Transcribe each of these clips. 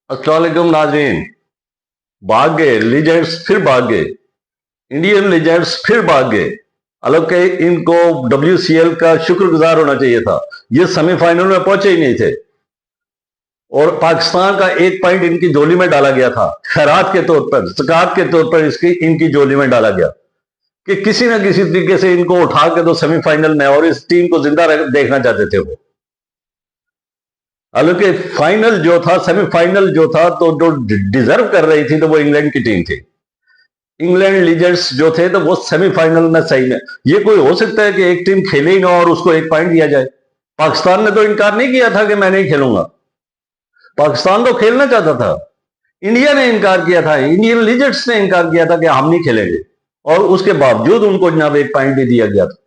अस्सलाम वालेकुम नाज़रीन। भाग गए लीजेंड्स, फिर भाग गए इंडियन लीजेंड्स, फिर भाग गए। हालांकि इनको WCL का शुक्रगुजार होना चाहिए था, ये सेमीफाइनल में पहुंचे ही नहीं थे और पाकिस्तान का एक पॉइंट इनकी झोली में डाला गया था, खैरात के तौर पर, ज़कात के तौर पर इसकी इनकी झोली में डाला गया कि किसी ना किसी तरीके से इनको उठा के तो सेमीफाइनल में, और इस टीम को जिंदा देखना चाहते थे वो। हालांकि फाइनल जो था, सेमीफाइनल जो था, तो जो डिजर्व कर रही थी तो वो इंग्लैंड की टीम थी। इंग्लैंड लीजेंड्स जो थे तो वो सेमीफाइनल में सही में, ये कोई हो सकता है कि एक टीम खेले ही ना और उसको एक पॉइंट दिया जाए? पाकिस्तान ने तो इनकार नहीं किया था कि मैं नहीं खेलूंगा, पाकिस्तान तो खेलना चाहता था। इंडिया ने इनकार किया था, इंडियन लीजेंड्स ने इनकार किया था कि हम नहीं खेलेंगे, और उसके बावजूद उनको जनाब एक पॉइंट भी दिया गया था।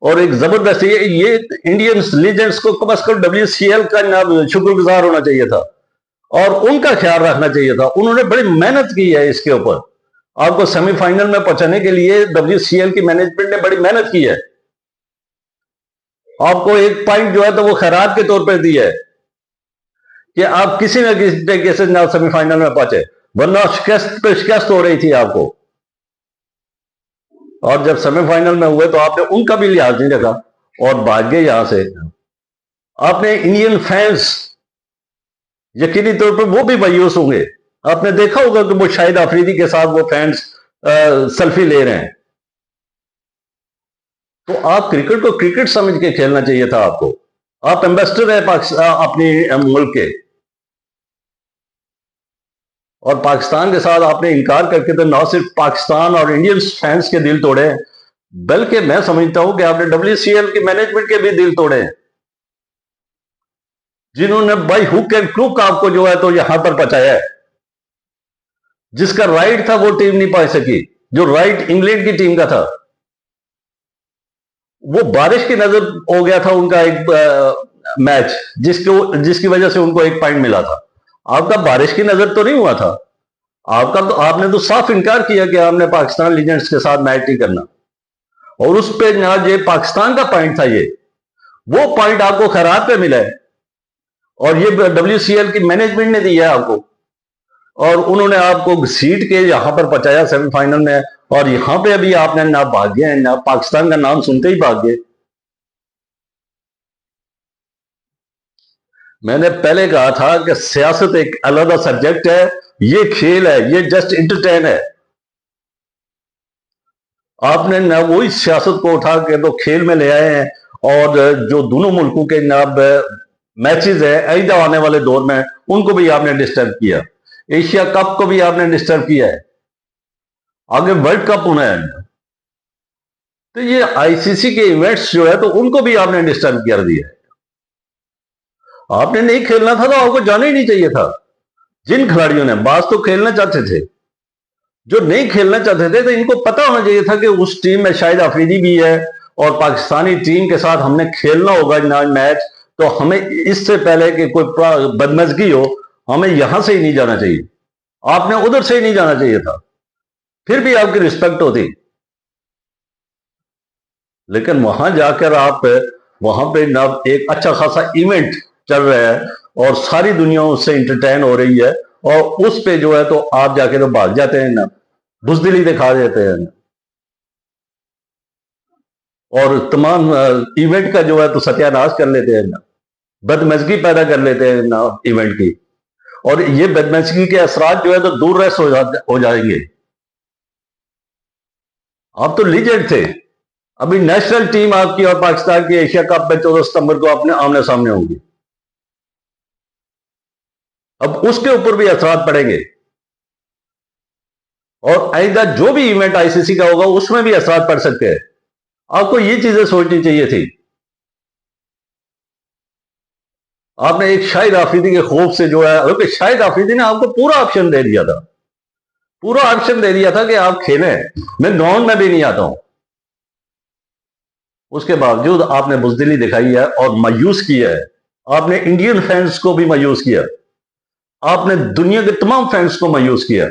और एक जबरदस्त ये इंडियन लीजेंड्स को कम से कम WCL का जनाब शुक्रगुजार होना चाहिए था और उनका ख्याल रखना चाहिए था। उन्होंने बड़ी मेहनत की है इसके ऊपर, आपको सेमीफाइनल में पहुंचाने के लिए WCL की मैनेजमेंट ने बड़ी मेहनत की है। आपको एक पॉइंट जो है तो वो खैरात के तौर पर दिया है कि आप किसी न किसी तरीके से ना सेमीफाइनल में पहुंचे, वरना शिकस्त पे शिकस्त हो रही थी आपको। और जब सेमीफाइनल में हुए तो आपने उनका भी लिहाज नहीं रखा और भाग गए यहां से। आपने इंडियन फैंस यकीनी तौर पर वो भी मायूस होंगे। आपने देखा होगा कि वो शाहिद अफरीदी के साथ वो फैंस सेल्फी ले रहे हैं। तो आप क्रिकेट को क्रिकेट समझ के खेलना चाहिए था आपको। आप एम्बेसडर है अपनी मुल्क के, और पाकिस्तान के साथ आपने इनकार करके तो ना सिर्फ पाकिस्तान और इंडियन फैंस के दिल तोड़े, बल्कि मैं समझता हूं कि आपने WCL की मैनेजमेंट के भी दिल तोड़े, जिन्होंने बाई हुक एंड क्रूक आपको जो है तो यहां पर पहुंचाया है। जिसका राइट था वो टीम नहीं पहुंच सकी, जो राइट इंग्लैंड की टीम का था। वो बारिश की नजर हो गया था उनका एक मैच, जिसकी वजह से उनको एक पॉइंट मिला था। आपका बारिश की नजर तो नहीं हुआ था, आपने तो साफ इनकार किया कि आपने पाकिस्तान लीजेंड्स के साथ मैच नहीं करना, और उस पे ना ये पाकिस्तान का पॉइंट था, ये वो पॉइंट आपको खैरात पे मिला है और ये WCL की मैनेजमेंट ने दिया है आपको, और उन्होंने आपको घसीट के यहां पर पहुंचाया सेमीफाइनल में, और यहां पे अभी आपने ना भाग गए, ना पाकिस्तान का नाम सुनते ही भाग गए। मैंने पहले कहा था कि सियासत एक अलग सब्जेक्ट है, ये खेल है, ये जस्ट इंटरटेन है। आपने ना वही सियासत को उठा के तो खेल में ले आए हैं, और जो दोनों मुल्कों के नाब मैचेस है आइंदा आने वाले दौर में, उनको भी आपने डिस्टर्ब किया। एशिया कप को भी आपने डिस्टर्ब किया है, आगे वर्ल्ड कप होना है, तो ये ICC के इवेंट्स जो है तो उनको भी आपने डिस्टर्ब कर दिया है। आपने नहीं खेलना था तो आपको जाना ही नहीं चाहिए था। जिन खिलाड़ियों ने, बास तो खेलना चाहते थे, जो नहीं खेलना चाहते थे तो इनको पता होना चाहिए था कि उस टीम में शाहिद अफरीदी भी है और पाकिस्तानी टीम के साथ हमने खेलना होगा मैच, तो हमें इससे पहले कि कोई बदमजगी हो, हमें यहां से ही नहीं जाना चाहिए, आपने उधर से ही नहीं जाना चाहिए था, फिर भी आपकी रिस्पेक्ट होती। लेकिन वहां जाकर आप वहां पे ना एक अच्छा खासा इवेंट चल रहा है और सारी दुनिया उससे इंटरटेन हो रही है, और उस पे जो है तो आप जाके तो भाग जाते हैं ना, बुजदिली दिखा देते हैं ना, और तमाम इवेंट का जो है तो सत्यानाश कर लेते हैं ना, बदमजगी पैदा कर लेते हैं ना इवेंट की, और ये बदमजगी के असरात जो है तो दूर रस हो जाएंगे। आप तो लीजेंड थे, अभी नेशनल टीम आपकी और पाकिस्तान की एशिया कप में 14 सितंबर को अपने आमने सामने होंगी, अब उसके ऊपर भी असरात पड़ेंगे, और आइंदा जो भी इवेंट ICC का होगा उसमें भी असरात पड़ सकते हैं। आपको ये चीजें सोचनी चाहिए थी। आपने एक शाहिद आफरीदी के खौफ से जो है, शाहिद आफरीदी ने आपको पूरा ऑप्शन दे दिया था, पूरा ऑप्शन दे दिया था कि आप खेलें, मैं ग्राउंड में भी नहीं आता हूं, उसके बावजूद आपने बुजदिली दिखाई है और मायूस किया है। आपने इंडियन फैंस को भी मायूस किया, आपने दुनिया के तमाम फैंस को मायूस किया,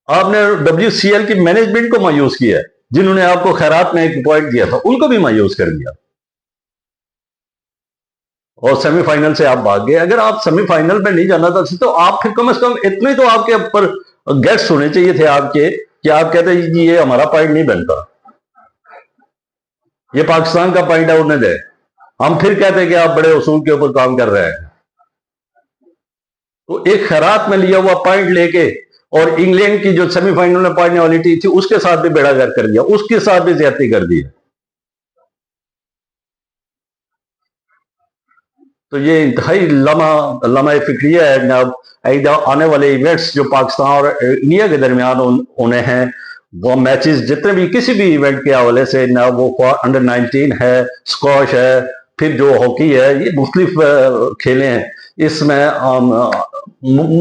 आपने WCL की मैनेजमेंट को मायूस किया, जिन्होंने आपको खैरात में एक पॉइंट दिया था उनको भी मायूस कर दिया। और सेमीफाइनल से आप भाग गए। अगर आप सेमीफाइनल में नहीं जाना था तो आप फिर कम से कम इतने तो आपके ऊपर गेट्स होने चाहिए थे आपके, कि आप कहते जी ये हमारा पॉइंट नहीं बनता, ये पाकिस्तान का पॉइंट है, उन्हें दे। हम फिर कहते हैं कि आप बड़े उसूल के ऊपर काम कर रहे हैं। तो एक खैरात में लिया हुआ पॉइंट लेके और इंग्लैंड की जो सेमीफाइनल में पढ़ने वाली टीम थी उसके साथ भी बेड़ा गर्क कर दिया, उसके साथ भी ज्यादती कर दी। तो ये इंतहाई लम्हा फिक्रिया है जनाब। आने वाले इवेंट्स जो पाकिस्तान और इंडिया के दरमियान उन्हें हैं, वो मैचेस जितने भी किसी भी इवेंट के हवाले से ना, वो अंडर 19 है, स्क्वाश है, फिर जो हॉकी है, ये मुख्तलिफ खेलें हैं, इसमें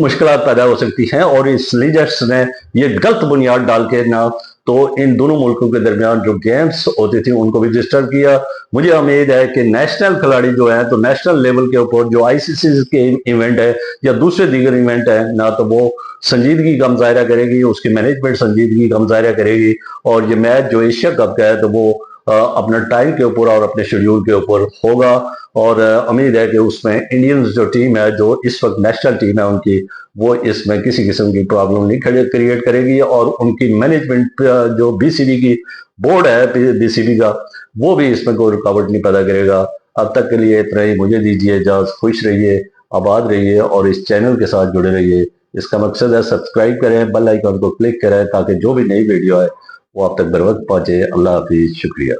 मुश्किल पैदा हो सकती हैं। और इस लीडर्स ने ये गलत बुनियाद डाल के ना तो इन दोनों मुल्कों के दरमियान जो गेम्स होती थी उनको भी डिस्टर्ब किया। मुझे उम्मीद है कि नेशनल खिलाड़ी जो है तो नेशनल लेवल के ऊपर जो आईसीसी के इवेंट है या दूसरे दीगर इवेंट है ना, तो वो संजीदगी का मुजाहरा करेगी, उसकी मैनेजमेंट संजीदगी का मुजाहरा करेगी। और ये मैच जो एशिया कप का है तो वो अपने टाइम के ऊपर और अपने शेड्यूल के ऊपर होगा। और उम्मीद है कि उसमें इंडियंस जो टीम है, जो इस वक्त नेशनल टीम है उनकी, वो इसमें किसी किस्म की प्रॉब्लम नहीं क्रिएट करेगी। और उनकी मैनेजमेंट जो बीसीबी की बोर्ड है बीसीबी का, वो भी इसमें कोई रुकावट नहीं पैदा करेगा। अब तक के लिए इतना ही, मुझे दीजिए इजाजत। खुश रहिए, आबाद रहिए और इस चैनल के साथ जुड़े रहिए। इसका मकसद है सब्सक्राइब करें, बेल आइकन को क्लिक करें ताकि जो भी नई वीडियो है वो आप तक बर वक्त पहुंचे। अल्लाह हाफिज, शुक्रिया।